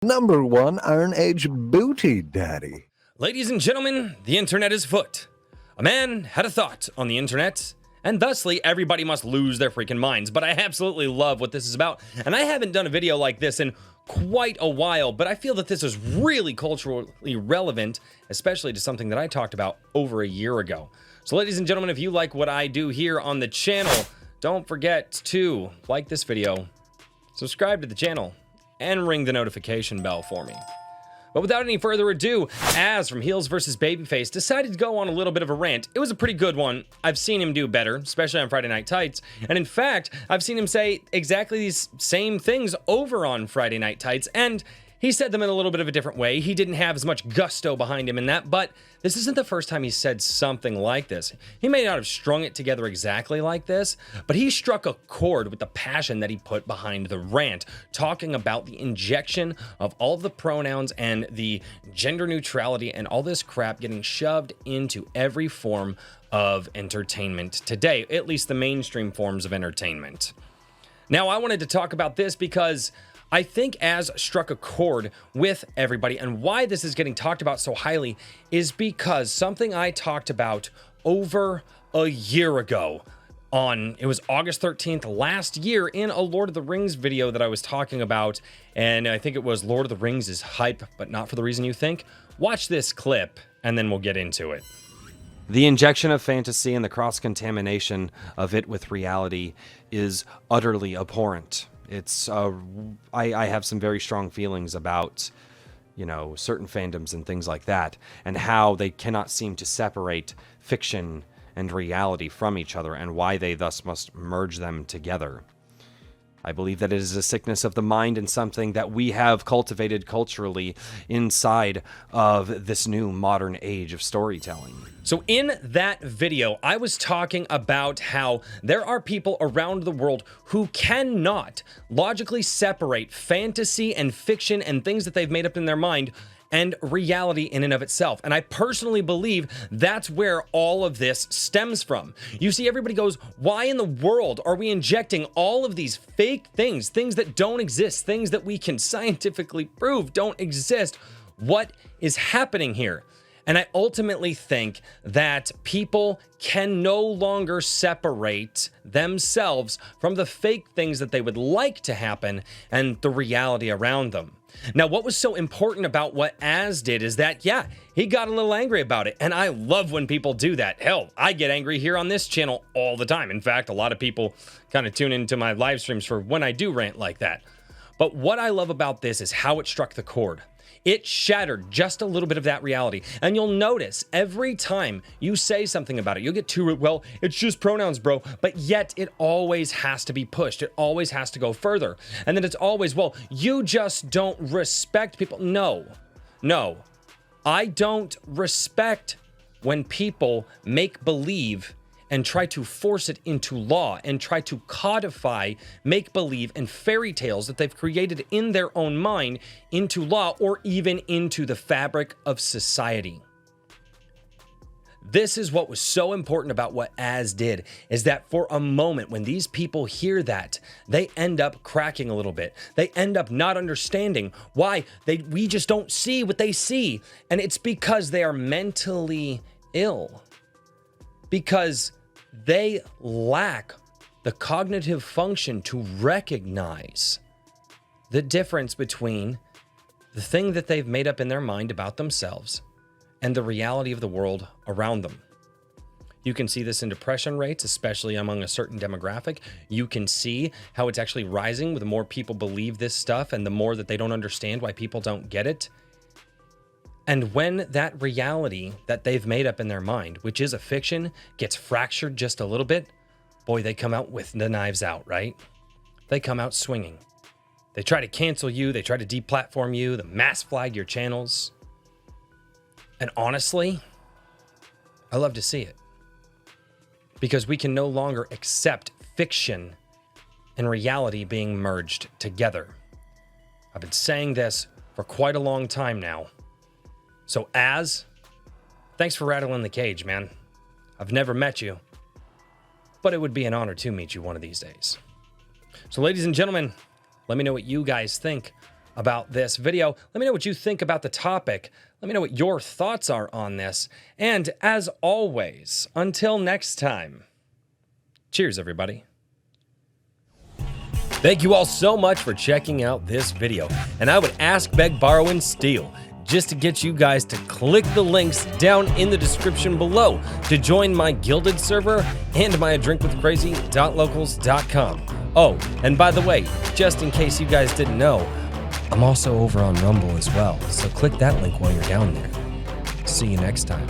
#1 Iron Age booty daddy. Ladies and gentlemen, the internet is afoot. A man had a thought on the internet, and thusly everybody must lose their freaking minds. But I absolutely love what this is about, and I haven't done a video like this in quite a while, but I feel that this is really culturally relevant, especially to something that I talked about over a year ago. So ladies and gentlemen, if you like what I do here on the channel, don't forget to like this video, subscribe to the channel, and ring the notification bell for me. But without any further ado, Az from Heels vs. Babyface decided to go on a little bit of a rant. It was a pretty good one. I've seen him do better, especially on Friday Night Tights. And in fact, I've seen him say exactly these same things over on Friday Night Tights, and he said them in a little bit of a different way. He didn't have as much gusto behind him in that, but this isn't the first time he said something like this. He may not have strung it together exactly like this, but he struck a chord with the passion that he put behind the rant, talking about the injection of all of the pronouns and the gender neutrality and all this crap getting shoved into every form of entertainment today, at least the mainstream forms of entertainment. Now, I wanted to talk about this because I think Az struck a chord with everybody, and why this is getting talked about so highly is because something I talked about over a year ago it was August 13th last year in a Lord of the Rings video that I was talking about, and I think it was Lord of the Rings is hype, but not for the reason you think. Watch this clip, and then we'll get into it. The injection of fantasy and the cross-contamination of it with reality is utterly abhorrent. It's, I have some very strong feelings about, certain fandoms and things like that, and how they cannot seem to separate fiction and reality from each other, and why they thus must merge them together. I believe that it is a sickness of the mind and something that we have cultivated culturally inside of this new modern age of storytelling. So in that video, I was talking about how there are people around the world who cannot logically separate fantasy and fiction and things that they've made up in their mind and reality in and of itself. And I personally believe that's where all of this stems from. You see, everybody goes, why in the world are we injecting all of these fake things that don't exist, things that we can scientifically prove don't exist? What is happening here? And I ultimately think that people can no longer separate themselves from the fake things that they would like to happen and the reality around them. Now, what was so important about what Az did is that, yeah, he got a little angry about it. And I love when people do that. Hell, I get angry here on this channel all the time. In fact, a lot of people kind of tune into my live streams for when I do rant like that. But what I love about this is how it struck the chord. It shattered just a little bit of that reality. And you'll notice every time you say something about it, you'll get to it, well, it's just pronouns, bro. But yet it always has to be pushed. It always has to go further. And then it's always, well, you just don't respect people. No. I don't respect when people make believe and try to force it into law and try to codify make-believe and fairy tales that they've created in their own mind into law or even into the fabric of society. This is what was so important about what Az did, is that for a moment when these people hear that, they end up cracking a little bit. They end up not understanding why we just don't see what they see. And it's because they are mentally ill. Because they lack the cognitive function to recognize the difference between the thing that they've made up in their mind about themselves and the reality of the world around them. You can see this in depression rates, especially among a certain demographic. You can see how it's actually rising with the more people believe this stuff and the more that they don't understand why people don't get it. And when that reality that they've made up in their mind, which is a fiction, gets fractured just a little bit, boy, they come out with the knives out, right? They come out swinging. They try to cancel you. They try to deplatform you, the mass flag your channels. And honestly, I love to see it. Because we can no longer accept fiction and reality being merged together. I've been saying this for quite a long time now. So Az, thanks for rattling the cage, man. I've never met you, but it would be an honor to meet you one of these days. So ladies and gentlemen, let me know what you guys think about this video. Let me know what you think about the topic. Let me know what your thoughts are on this. And as always, until next time, cheers, everybody. Thank you all so much for checking out this video. And I would ask, beg, borrow, and steal just to get you guys to click the links down in the description below to join my Gilded server and my adrinkwithcrazy.locals.com. Oh, and by the way, just in case you guys didn't know, I'm also over on Rumble as well, so click that link while you're down there. See you next time.